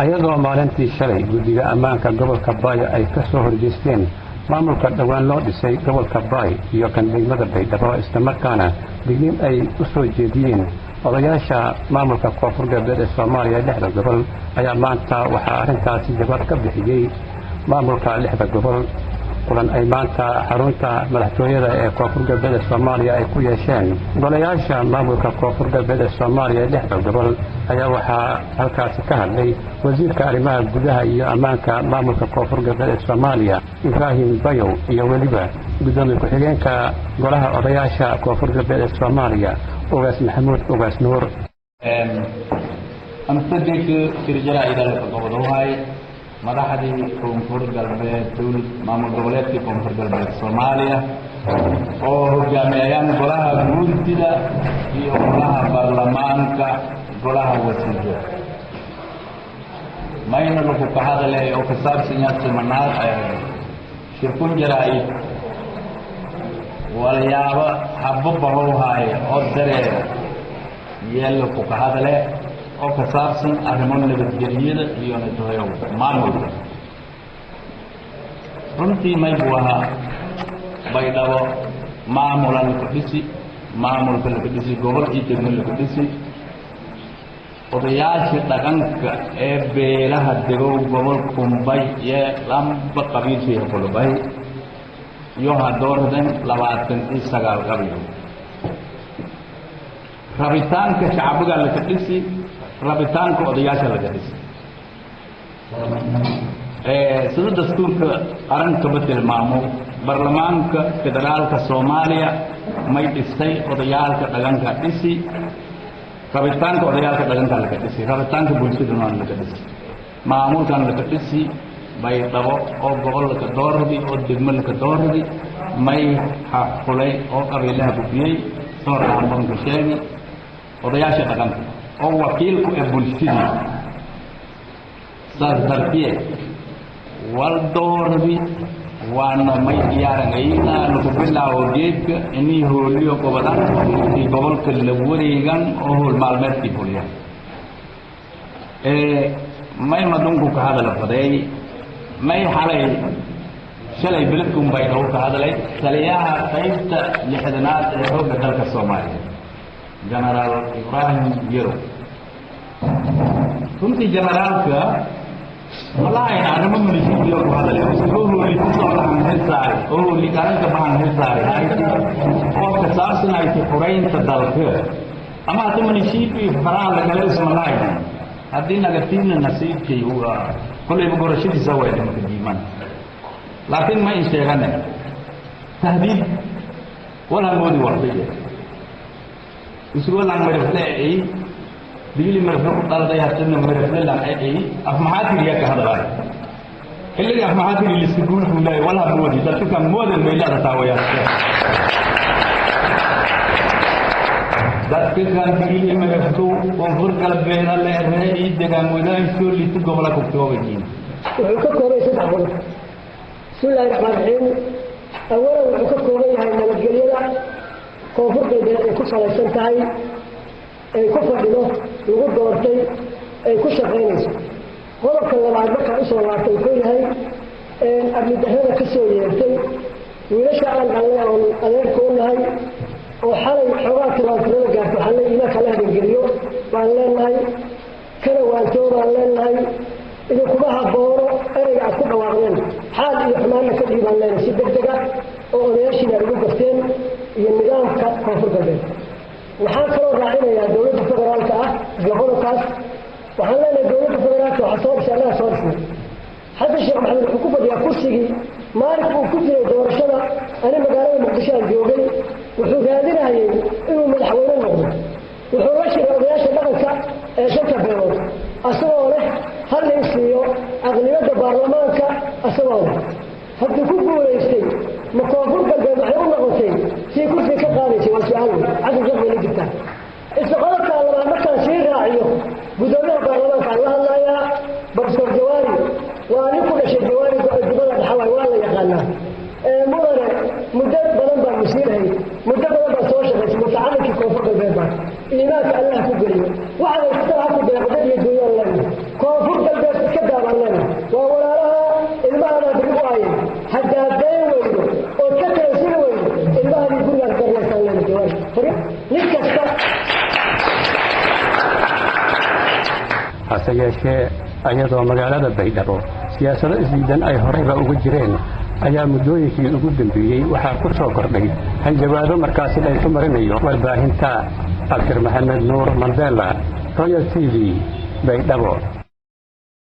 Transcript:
ayadoo maalintii shalay guddiga ammaanka gobolka Baay ay ka soo horjeesteen maamulka dhawaan loo dhisay gobolka Baay iyo kan degmada Baydhabo isla markaana digniin ay u soo jeediyeen odayaasha maamulka koonfur galbeed ee Soomaaliya lixda gobol ayaa maanta waxaa arrintaasi jawaab ka bixiyay maamulka lixda gobol kulan ay maanta xarunta madaxtooyada ee koonfur galbeed ee Soomaaliya ay ku yeesheen golayaasha maamulka koonfur galbeed ee Soomaaliya lixda gobol ayaa waxaa halkaasi ka hadlay wasiirka arrimaha gudaha iyo ammaanka maamulka koonfur galbeed ee Soomaaliya Ibrahim Bayow iyo waliba gudoomiye ku-xigeenka golaha odayaasha koonfur galbeed ee Soomaaliya Ugaas Maxamuud Ugaas Nuur أمتدك ترجع إلى القبضوهاي مراحدي كونفور قلبي دول مامور دولتي كونفور قلبي الصومالية أو جامعيان قلها جودة في قلها برلمانك قلها وسيلة ما ينلقو كهذا لي أو كساب سنيات سمنات شركون جرائي واليابا حببه هاي أدري يلقو كهذا لي oo ka saabsan arrimaha nabadgelyada iyo maamulka runtii may buuha Baydhabo maamulan ku dhisi maamulka la dhisi gobolkii degmo la dhisi odayaasha dhaqanka ee beelaha degow gobolka Bay ee lamba qabiilkii qolobay iyo hadoordan 29 qabiil rabitaanka shacabka la dhisi rabitaanka odayaasha laga dhisay sida dastuurka qaranka bedel maamul baarlamaanka federaalka Soomaaliya may dhisay odayaalka dhaqanka dhisi rabitaanka odayaalka dhaqanka laga dhisay rabitaanka bulshada laga dhisay maamulkan laga dhisay Baydhabo oo gobolka Doordi oo degmada Doordi may xaqulay oo qabiilaha bubiyay soo raamban ka sheegay odayaasha dhaqanka oo wakiilku ee bulshada saartiye waldoorbi waana may diyaaranayna lagu bilaabo geedka inii hooliyo gobolan iyo gobolka la wareegan oo hool maalmeedkii fuliya may madunku ka hadal faday may xalay shalay biladkum Baydhabo ka hadalay taliyaha qaybta lixdanaad ee xoogga dalka Soomaaliya General Ibrahim Yero كنت جنرالك والله أنا ما من يجي يوم هذا اليوم هو اللي تصل عن هالساعة هو اللي كان كمان هالساعة هاي هو كسر سنة يتفرين تدلك أما تمني شيء في فرع لكلا اسم الله هدينا كتير نصيب كي هو كل يبغى رشيد يسوي ده مكديمان لكن ما يشتغلنا تهديد ولا مودي ورديه يسوون عن مرفلة بيجي مرفلة قال ده يحتاج مرفلة لا أفمعات اللي كهذا اللي أفمعات اللي يسكون ولا ولا مودي ده كم مودي ما يلا تتاوي ده كان بيجي مرفلة وفر قلب بين الله هي ده كان وده يسوي اللي تقوم ولا كتوه بيجين وحكوا كويس أقول بسم الله الرحمن الرحيم أولا وحكوا كويس هاي الجليلة koonfur galbeed ay ku salaysan tahay ay ku fadhido lagu doortay ay ku shaqeynayso qodobka labaad marka u soo laabtay wuxuu yahay amni darrada ka soo yeertay wiilasha aan dhalay oo adeerka u nahay oo xalay xoogaa tilaantirada gaarto xalay imaanka la habengeliyo baan leenahay kana waantoo baan leenahay idinkuma haboono ereyga aad ku dhawaaqdeen xaal iyo xumaanna ka dhiibaan leenahay si degdeg ah oo odayaashiina ugu gafteen iyo nidaamka koonfur galbeed waxaan kaloo raacinayaa dowladda federaalka ah isla qodobkaas waxaan leenahay dowladda federaalka waxaa soo dhisay annaga soo dhisnay xasan sheekh maxamed wuxuu ku fadhiyaa kursigii maalin uu ku jiray doorashada ani magaalada muqdisho aan joogay wuxuu raadinayay inuu madaxweyne noqdo wuxuu la shiray odayaasha dhaqanka ee shanta beelood asagoo leh hal la isiiyo aqliyadda baarlamaanka asagoo leh haddii ku guulaystay ma koonfur galbeed waxay u noqotay sii kursi ka qaadaysay waa su-aal wey xasan sheekh bay la jirtaa isla qodobka labaad markaan sii raaciyo gudoomiyaha baarlamaanka aan la hadlayaa professor jawaari waa nin ku dhashay jawaari dibada dhaxawaay waa la yaqaanaa mudane muddo badan baan musiirahay muddo badan baan soo shaqaysay mutacallinkii koonfur galbeed baa iimaanka allah ku geliyo waxaad haysata ha ku deeqda iyo dunyaan lena koonfur galbeed نكسب hase yeeshee ayadoo magaalada baydhabo siyaasado isdiidan ay horeyba ugu jireen ayaa muddooyinkii ugu dambeeyey waxaa ku soo kordhay hanjabaado markaasi la isu marinayo warbaahinta abdir maxamed nuur mandela royal TV baydhabo